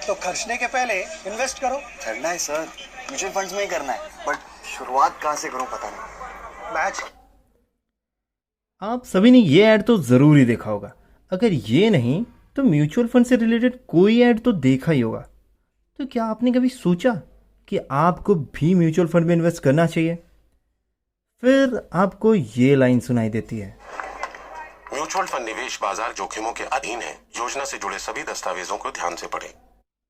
तो खर्चने के पहले इन्वेस्ट करो। करना है सर, म्यूचुअल फंड्स में ही करना है, बट शुरुआत कहाँ से करूँ पता नहीं। मैच आप सभी ने ये ऐड तो ज़रूर ही देखा होगा। अगर ये नहीं तो म्यूचुअल फंड से रिलेटेड कोई ऐड तो देखा ही होगा। तो क्या आपने कभी सोचा कि आपको भी म्यूचुअल फंड में इन्वेस्ट करना चाहिए? फिर आपको ये लाइन सुनाई देती है, म्यूचुअल फंड निवेश बाजार जोखिमों के अधीन है। योजना से जुड़े सभी दस्तावेजों को ध्यान से पढ़ें।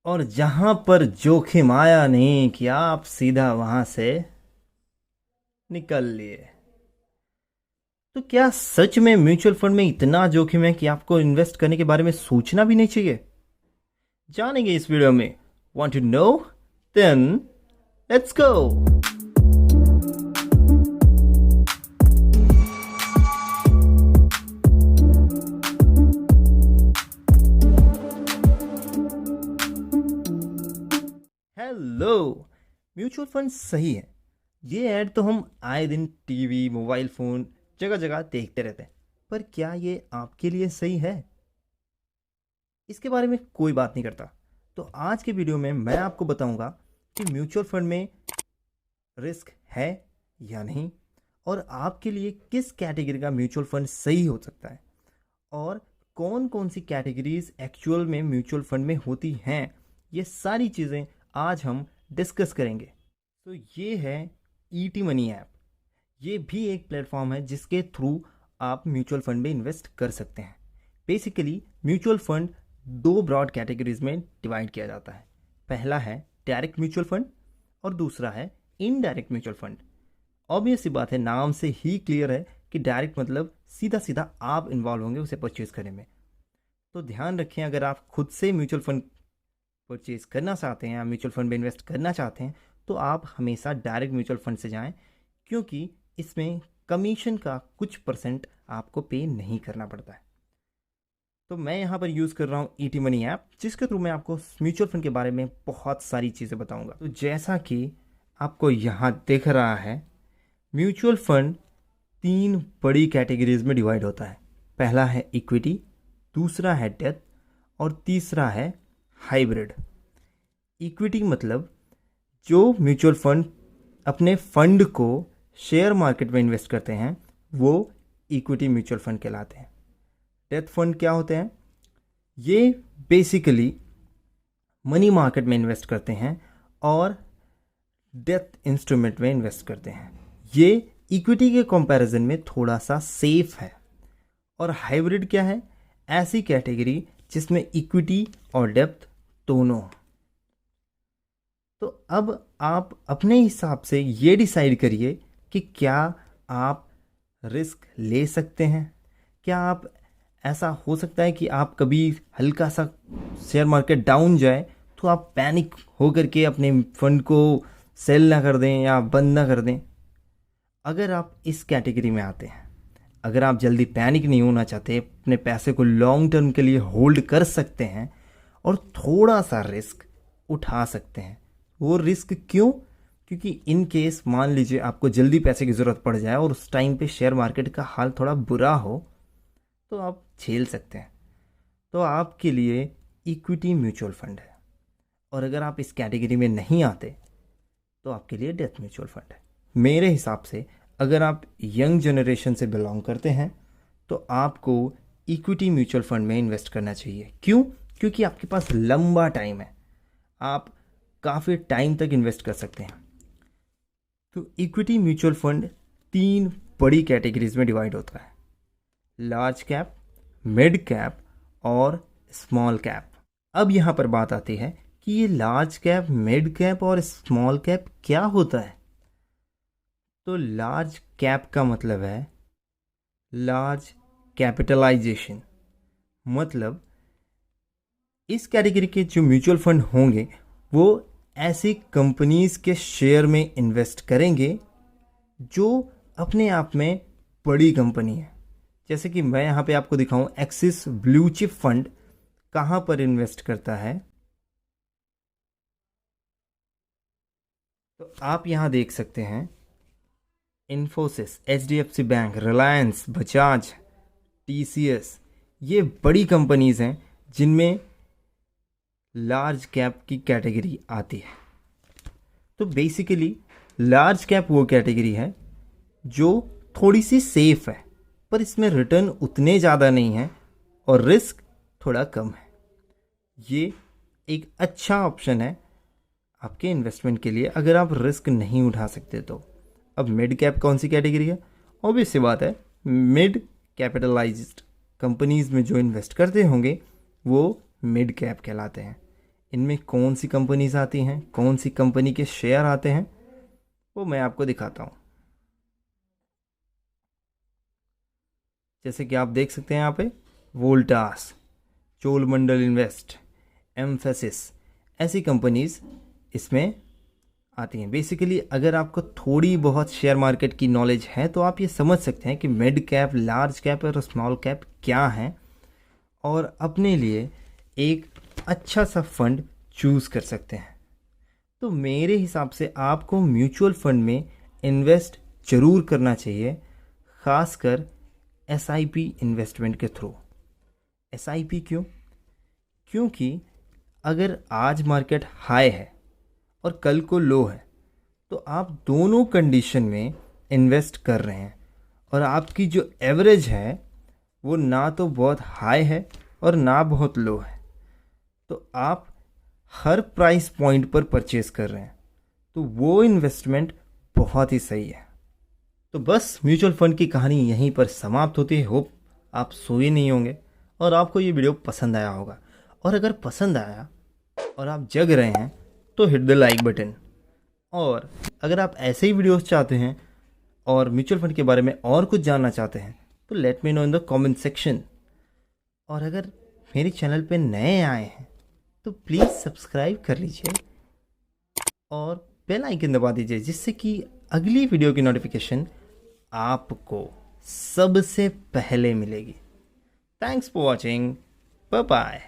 और जहां पर जोखिम आया नहीं कि आप सीधा वहां से निकल लिए। तो क्या सच में म्यूचुअल फंड में इतना जोखिम है कि आपको इन्वेस्ट करने के बारे में सोचना भी नहीं चाहिए? जानेंगे इस वीडियो में। Want to know? Then let's go. Hello, mutual fund सही है। ये ऐड तो हम आए दिन टीवी, मोबाइल फ़ोन जगह जगह देखते रहते हैं, पर क्या ये आपके लिए सही है? इसके बारे में कोई बात नहीं करता। तो आज के वीडियो में मैं आपको बताऊंगा कि म्यूचुअल फंड में रिस्क है या नहीं, और आपके लिए किस कैटेगरी का म्यूचुअल फंड सही हो सकता है, और कौन कौन सी कैटेगरीज एक्चुअल में म्यूचुअल फंड में होती हैं। ये सारी चीज़ें आज हम डिस्कस करेंगे। तो ये है ईटी मनी ऐप। ये भी एक प्लेटफॉर्म है जिसके थ्रू आप म्यूचुअल फंड में इन्वेस्ट कर सकते हैं। बेसिकली म्यूचुअल फंड दो ब्रॉड कैटेगरीज में डिवाइड किया जाता है। पहला है डायरेक्ट म्यूचुअल फंड और दूसरा है इनडायरेक्ट म्यूचुअल फंड। ऑब्वियस सी बात है, नाम से ही क्लियर है कि डायरेक्ट मतलब सीधा सीधा आप इन्वॉल्व होंगे उसे परचेज करने में। तो ध्यान रखें, अगर आप खुद से म्यूचुअल फंड परचेज करना चाहते हैं या म्यूचुअल फंड में इन्वेस्ट करना चाहते हैं तो आप हमेशा डायरेक्ट म्यूचुअल फंड से जाएं, क्योंकि इसमें कमीशन का कुछ % आपको पे नहीं करना पड़ता है। तो मैं यहाँ पर यूज़ कर रहा हूँ ईटी मनी ऐप, जिसके थ्रू मैं आपको म्यूचुअल फंड के बारे में बहुत सारी चीज़ें बताऊँगा। तो जैसा कि आपको यहाँ दिख रहा है, म्यूचुअल फंड 3 बड़ी कैटेगरीज में डिवाइड होता है। पहला है इक्विटी, दूसरा है डेथ और तीसरा है हाइब्रिड। इक्विटी मतलब जो म्यूचुअल फंड अपने फंड को शेयर मार्केट में इन्वेस्ट करते हैं वो इक्विटी म्यूचुअल फंड कहलाते हैं। डेथ फंड क्या होते हैं? ये बेसिकली मनी मार्केट में इन्वेस्ट करते हैं और डेथ इंस्ट्रूमेंट में इन्वेस्ट करते हैं। ये इक्विटी के कंपैरिजन में थोड़ा सा सेफ है। और हाइब्रिड क्या है? ऐसी कैटेगरी जिसमें इक्विटी और डेप्थ दोनों। तो अब आप अपने हिसाब से ये डिसाइड करिए कि क्या आप रिस्क ले सकते हैं। क्या आप, ऐसा हो सकता है कि आप कभी हल्का सा शेयर मार्केट डाउन जाए तो आप पैनिक हो करके अपने फंड को सेल ना कर दें या बंद ना कर दें। अगर आप इस कैटेगरी में आते हैं, अगर आप जल्दी पैनिक नहीं होना चाहते, अपने पैसे को लॉन्ग टर्म के लिए होल्ड कर सकते हैं और थोड़ा सा रिस्क उठा सकते हैं। वो रिस्क क्यों? क्योंकि इन केस मान लीजिए आपको जल्दी पैसे की ज़रूरत पड़ जाए और उस टाइम पे शेयर मार्केट का हाल थोड़ा बुरा हो तो आप झेल सकते हैं। तो आपके लिए इक्विटी म्यूचुअल फंड है। और अगर आप इस कैटेगरी में नहीं आते तो आपके लिए डेथ म्यूचुअल फंड है। मेरे हिसाब से अगर आप यंग जनरेशन से बिलोंग करते हैं तो आपको इक्विटी म्यूचुअल फंड में इन्वेस्ट करना चाहिए। क्यों? क्योंकि आपके पास लंबा टाइम है, आप काफ़ी टाइम तक इन्वेस्ट कर सकते हैं। तो इक्विटी म्यूचुअल फंड 3 बड़ी कैटेगरीज में डिवाइड होता है: लार्ज कैप, मिड कैप और स्मॉल कैप। अब यहाँ पर बात आती है कि ये लार्ज कैप, मिड कैप और स्मॉल कैप क्या होता है। तो लार्ज कैप का मतलब है लार्ज कैपिटलाइजेशन। मतलब इस कैटेगरी के जो म्यूचुअल फंड होंगे वो ऐसी कंपनीज के शेयर में इन्वेस्ट करेंगे जो अपने आप में बड़ी कंपनी है। जैसे कि मैं यहाँ पे आपको दिखाऊं, एक्सिस ब्लू चिप फंड कहाँ पर इन्वेस्ट करता है। तो आप यहाँ देख सकते हैं Infosys, HDFC bank, Reliance, Bajaj, TCS, ये बड़ी कंपनीज हैं जिनमें लार्ज कैप की कैटेगरी आती है। तो बेसिकली लार्ज कैप वो कैटेगरी है जो थोड़ी सी सेफ है, पर इसमें रिटर्न उतने ज़्यादा नहीं है और रिस्क थोड़ा कम है। ये एक अच्छा ऑप्शन है आपके इन्वेस्टमेंट के लिए अगर आप रिस्क नहीं उठा सकते तो। अब मिड कैप कौन सी कैटेगरी है? ऑब्वियस सी बात है, मिड कैपिटलाइज्ड कंपनीज में जो इन्वेस्ट करते होंगे वो मिड कैप कहलाते हैं। इनमें कौन सी कंपनीज आती हैं, कौन सी कंपनी के शेयर आते हैं, वो मैं आपको दिखाता हूँ। जैसे कि आप देख सकते हैं यहाँ पे वोल्टास, चोलमंडल इन्वेस्ट, एम्फेसिस, ऐसी कंपनीज इसमें आती हैं। बेसिकली अगर आपको थोड़ी बहुत शेयर मार्केट की नॉलेज है तो आप ये समझ सकते हैं कि मिड कैप, लार्ज कैप और स्मॉल कैप क्या हैं और अपने लिए एक अच्छा सा फंड चूज़ कर सकते हैं। तो मेरे हिसाब से आपको म्यूचुअल फंड में इन्वेस्ट ज़रूर करना चाहिए, ख़ासकर SIP इन्वेस्टमेंट के थ्रू। SIP क्यों? क्योंकि अगर आज मार्केट हाई है और कल को लो है तो आप दोनों कंडीशन में इन्वेस्ट कर रहे हैं और आपकी जो एवरेज है वो ना तो बहुत हाई है और ना बहुत लो है, तो आप हर प्राइस पॉइंट पर परचेज कर रहे हैं, तो वो इन्वेस्टमेंट बहुत ही सही है। तो बस म्यूचुअल फंड की कहानी यहीं पर समाप्त होती है। होप आप सोए नहीं होंगे और आपको ये वीडियो पसंद आया होगा। और अगर पसंद आया और आप जग रहे हैं तो हिट द लाइक बटन। और अगर आप ऐसे ही वीडियोस चाहते हैं और म्यूचुअल फंड के बारे में और कुछ जानना चाहते हैं तो let me know in the comment section. और अगर मेरे चैनल पे नए आए हैं तो प्लीज़ सब्सक्राइब कर लीजिए और बेल आइकन दबा दीजिए, जिससे कि अगली वीडियो की नोटिफिकेशन आपको सबसे पहले मिलेगी। Thanks for watching, bye bye.